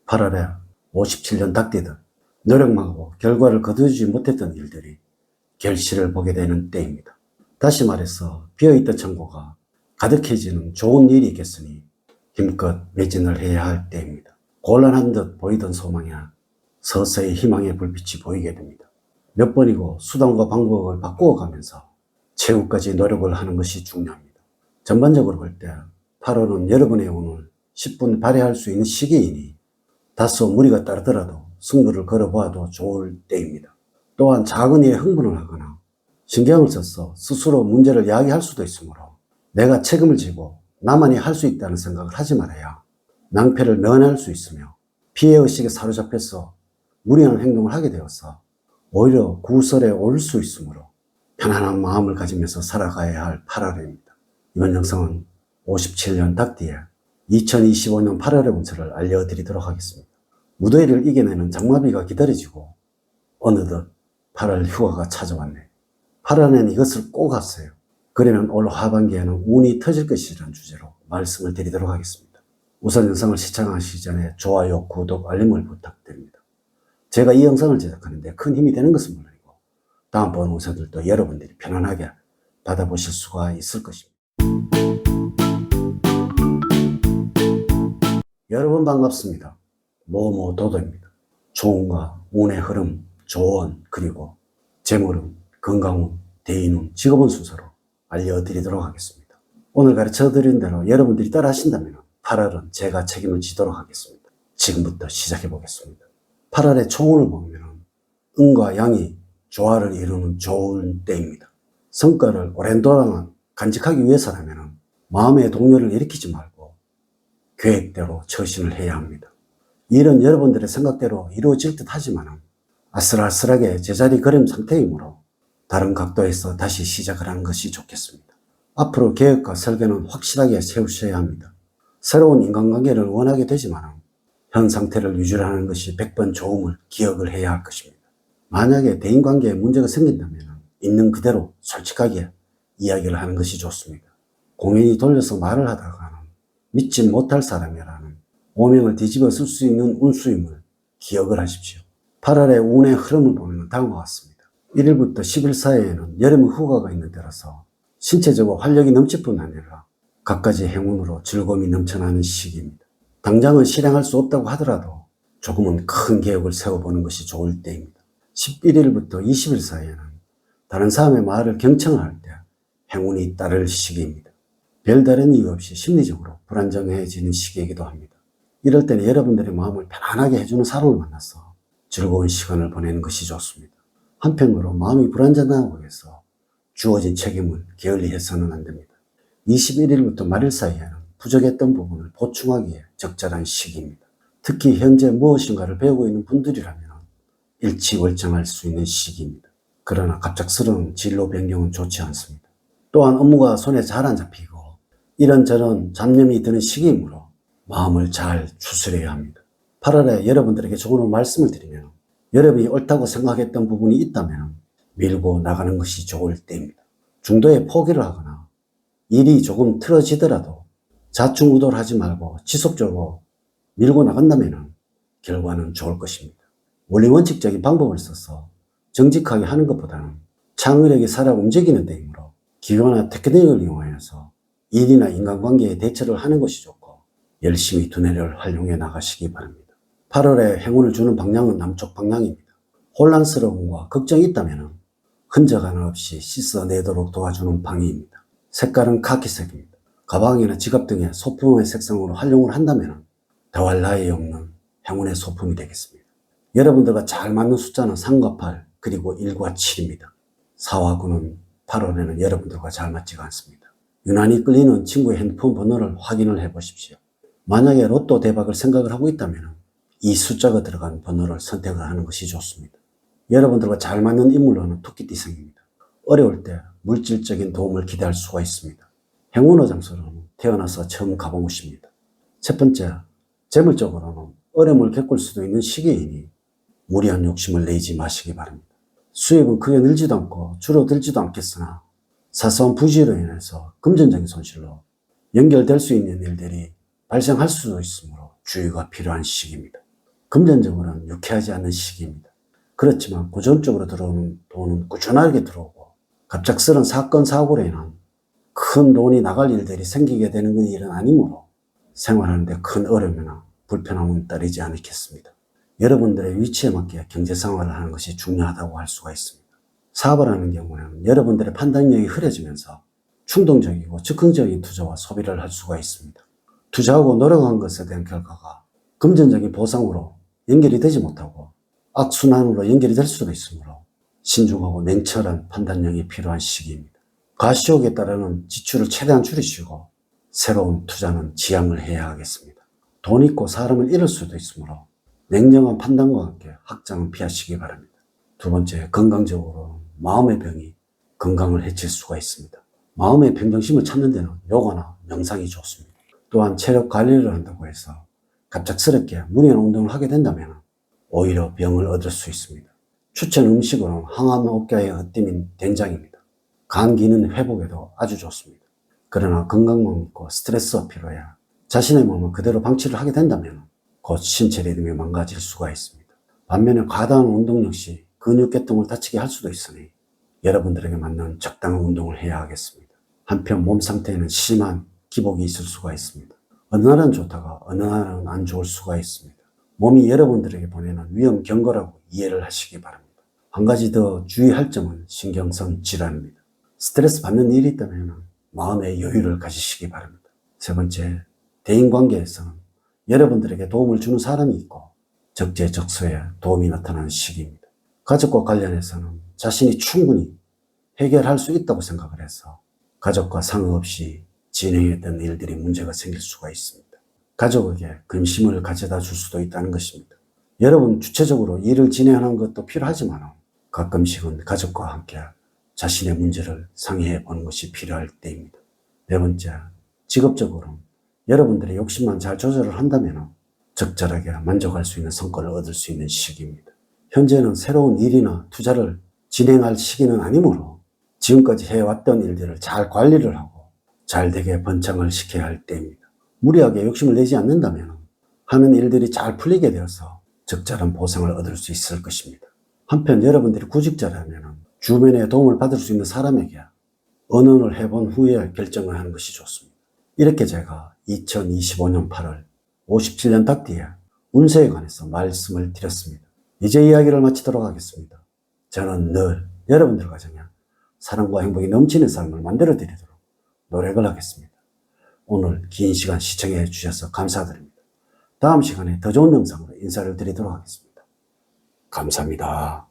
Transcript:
8월에 57년 닭띠들, 노력하고 결과를 거두지 못했던 일들이 결실을 보게 되는 때입니다. 다시 말해서 비어있던 창고가 가득해지는 좋은 일이 있겠으니 힘껏 매진을 해야 할 때입니다. 곤란한 듯 보이던 소망에 서서히 희망의 불빛이 보이게 됩니다. 몇 번이고 수단과 방법을 바꾸어가면서 최후까지 노력을 하는 것이 중요합니다. 전반적으로 볼 때 8월은 여러분의 운을 10분 발휘할 수 있는 시기이니 다소 무리가 따르더라도 승부를 걸어보아도 좋을 때입니다. 또한 작은 일에 흥분을 하거나 신경을 써서 스스로 문제를 야기할 수도 있으므로 내가 책임을 지고 나만이 할 수 있다는 생각을 하지 말아야 낭패를 면할 수 있으며 피해의식에 사로잡혀서 무리한 행동을 하게 되어서 오히려 구설에 오를 수 있으므로 편안한 마음을 가지면서 살아가야 할 8월입니다. 이번 영상은 57년 닭띠의 2025년 8월의 운세를 알려드리도록 하겠습니다. 무더위를 이겨내는 장마비가 기다려지고 어느덧 8월 휴가가 찾아왔네. 8월에는 이것을 꼭 하세요. 그러면 올 하반기에는 운이 터질 것이라는 주제로 말씀을 드리도록 하겠습니다. 우선 영상을 시청하시기 전에 좋아요, 구독, 알림을 부탁드립니다. 제가 이 영상을 제작하는데 큰 힘이 되는 것은 물론이고 다음번 운세들도 여러분들이 편안하게 받아보실 수가 있을 것입니다. 여러분 반갑습니다. 모모도도입니다. 좋은과 운의 흐름, 조언, 그리고 재물운, 건강운, 대인운, 직업운 순서로 알려드리도록 하겠습니다. 오늘 가르쳐드린 대로 여러분들이 따라 하신다면 8월은 제가 책임을 지도록 하겠습니다. 지금부터 시작해 보겠습니다. 8월의 총운을 보면 음과 양이 조화를 이루는 좋은 때입니다. 성과를 오랜 동안 간직하기 위해서라면 마음의 동요를 일으키지 말고 계획대로 처신을 해야 합니다. 일은 여러분들의 생각대로 이루어질 듯 하지만 아슬아슬하게 제자리 걸음 상태이므로 다른 각도에서 다시 시작을 하는 것이 좋겠습니다. 앞으로 계획과 설계는 확실하게 세우셔야 합니다. 새로운 인간관계를 원하게 되지만 현 상태를 유지하는 것이 100번 좋음을 기억을 해야 할 것입니다. 만약에 대인관계에 문제가 생긴다면 있는 그대로 솔직하게 이야기를 하는 것이 좋습니다. 공연히 돌려서 말을 하다가는 믿지 못할 사람이라는 오명을 뒤집어 쓸 수 있는 운수임을 기억을 하십시오. 8월의 운의 흐름을 보면 다음과 같습니다. 1일부터 10일 사이에는 여름 휴가가 있는 때라서 신체적으로 활력이 넘칠 뿐 아니라 갖가지 행운으로 즐거움이 넘쳐나는 시기입니다. 당장은 실행할 수 없다고 하더라도 조금은 큰 계획을 세워보는 것이 좋을 때입니다. 11일부터 20일 사이에는 다른 사람의 말을 경청을 할 때 행운이 따를 시기입니다. 별다른 이유 없이 심리적으로 불안정해지는 시기이기도 합니다. 이럴 때는 여러분들의 마음을 편안하게 해주는 사람을 만나서 즐거운 시간을 보내는 것이 좋습니다. 한편으로 마음이 불안정하고 해서 주어진 책임을 게을리 해서는 안 됩니다. 21일부터 말일 사이에는 부족했던 부분을 보충하기에 적절한 시기입니다. 특히 현재 무엇인가를 배우고 있는 분들이라면 일취월장할 수 있는 시기입니다. 그러나 갑작스러운 진로 변경은 좋지 않습니다. 또한 업무가 손에 잘 안 잡히고 이런저런 잡념이 드는 시기이므로 마음을 잘 추스려야 합니다. 8월에 여러분들에게 조금 말씀을 드리면 여러분이 옳다고 생각했던 부분이 있다면 밀고 나가는 것이 좋을 때입니다. 중도에 포기를 하거나 일이 조금 틀어지더라도 좌충우돌하지 말고 지속적으로 밀고 나간다면 결과는 좋을 것입니다. 원리원칙적인 방법을 써서 정직하게 하는 것보다는 창의력이 살아 움직이는 데이므로 기교나 테크닉을 이용하여서 일이나 인간관계에 대처를 하는 것이 좋고 열심히 두뇌를 활용해 나가시기 바랍니다. 8월에 행운을 주는 방향은 남쪽 방향입니다. 혼란스러움과 걱정이 있다면 흔적 하나 없이 씻어내도록 도와주는 방위입니다. 색깔은 카키색입니다. 가방이나 지갑 등의 소품의 색상으로 활용을 한다면 더할 나위 없는 행운의 소품이 되겠습니다. 여러분들과 잘 맞는 숫자는 3과 8 그리고 1과 7입니다. 4와 9는 8월에는 여러분들과 잘 맞지가 않습니다. 유난히 끌리는 친구의 핸드폰 번호를 확인을 해 보십시오. 만약에 로또 대박을 생각을 하고 있다면 이 숫자가 들어간 번호를 선택을 하는 것이 좋습니다. 여러분들과 잘 맞는 인물로는 토끼띠생입니다. 어려울 때 물질적인 도움을 기대할 수가 있습니다. 행운의 장소로는 태어나서 처음 가본 곳입니다. 첫 번째, 재물적으로는 어려움을 겪을 수도 있는 시기이니 무리한 욕심을 내지 마시기 바랍니다. 수입은 크게 늘지도 않고 줄어들지도 않겠으나 사소한 부지로 인해서 금전적인 손실로 연결될 수 있는 일들이 발생할 수도 있으므로 주의가 필요한 시기입니다. 금전적으로는 유쾌하지 않은 시기입니다. 그렇지만 고정적으로 들어오는 돈은 꾸준하게 들어오고 갑작스런 사건 사고로 인한 큰 돈이 나갈 일들이 생기게 되는 일은 아니므로 생활하는 데 큰 어려움이나 불편함은 따르지 않겠습니다. 여러분들의 위치에 맞게 경제생활을 하는 것이 중요하다고 할 수가 있습니다. 사업을 하는 경우에는 여러분들의 판단력이 흐려지면서 충동적이고 즉흥적인 투자와 소비를 할 수가 있습니다. 투자하고 노력한 것에 대한 결과가 금전적인 보상으로 연결이 되지 못하고 악순환으로 연결이 될 수도 있으므로 신중하고 냉철한 판단력이 필요한 시기입니다. 가시욕에 따르는 지출을 최대한 줄이시고 새로운 투자는 지양을 해야 하겠습니다. 돈 있고 사람을 잃을 수도 있으므로 냉정한 판단과 함께 확장은 피하시기 바랍니다. 두 번째, 건강적으로 마음의 병이 건강을 해칠 수가 있습니다. 마음의 평정심을 찾는 데는 요가나 명상이 좋습니다. 또한 체력 관리를 한다고 해서 갑작스럽게 무리한 운동을 하게 된다면 오히려 병을 얻을 수 있습니다. 추천 음식으로는 항암 억제에 ը띠민 된장입니다. 간 기능 회복에도 아주 좋습니다. 그러나 건강만 믿고 스트레스와 피로야 자신의 몸을 그대로 방치를 하게 된다면 곧 신체 리듬이 망가질 수가 있습니다. 반면에 과다한 운동 역시 근육계통을 다치게 할 수도 있으니 여러분들에게 맞는 적당한 운동을 해야 하겠습니다. 한편 몸 상태에는 심한 기복이 있을 수가 있습니다. 어느 날은 좋다가 어느 날은 안 좋을 수가 있습니다. 몸이 여러분들에게 보내는 위험 경고라고 이해를 하시기 바랍니다. 한 가지 더 주의할 점은 신경성 질환입니다. 스트레스 받는 일이 있다면 마음의 여유를 가지시기 바랍니다. 세 번째, 대인관계에서는 여러분들에게 도움을 주는 사람이 있고 적재적소에 도움이 나타나는 시기입니다. 가족과 관련해서는 자신이 충분히 해결할 수 있다고 생각을 해서 가족과 상관없이 진행했던 일들이 문제가 생길 수가 있습니다. 가족에게 근심을 가져다 줄 수도 있다는 것입니다. 여러분 주체적으로 일을 진행하는 것도 필요하지만 가끔씩은 가족과 함께 자신의 문제를 상의해 보는 것이 필요할 때입니다. 네 번째, 직업적으로 여러분들의 욕심만 잘 조절을 한다면 적절하게 만족할 수 있는 성과를 얻을 수 있는 시기입니다. 현재는 새로운 일이나 투자를 진행할 시기는 아니므로 지금까지 해왔던 일들을 잘 관리를 하고 잘 되게 번창을 시켜야 할 때입니다. 무리하게 욕심을 내지 않는다면 하는 일들이 잘 풀리게 되어서 적절한 보상을 얻을 수 있을 것입니다. 한편 여러분들이 구직자라면 주변의 도움을 받을 수 있는 사람에게 언언을 해본 후에 결정을 하는 것이 좋습니다. 이렇게 제가 2025년 8월 57년 딱 뒤에 운세에 관해서 말씀을 드렸습니다. 이제 이야기를 마치도록 하겠습니다. 저는 늘 여러분들 가정에 사랑과 행복이 넘치는 삶을 만들어 드리도록 노력을 하겠습니다. 오늘 긴 시간 시청해 주셔서 감사드립니다. 다음 시간에 더 좋은 영상으로 인사를 드리도록 하겠습니다. 감사합니다.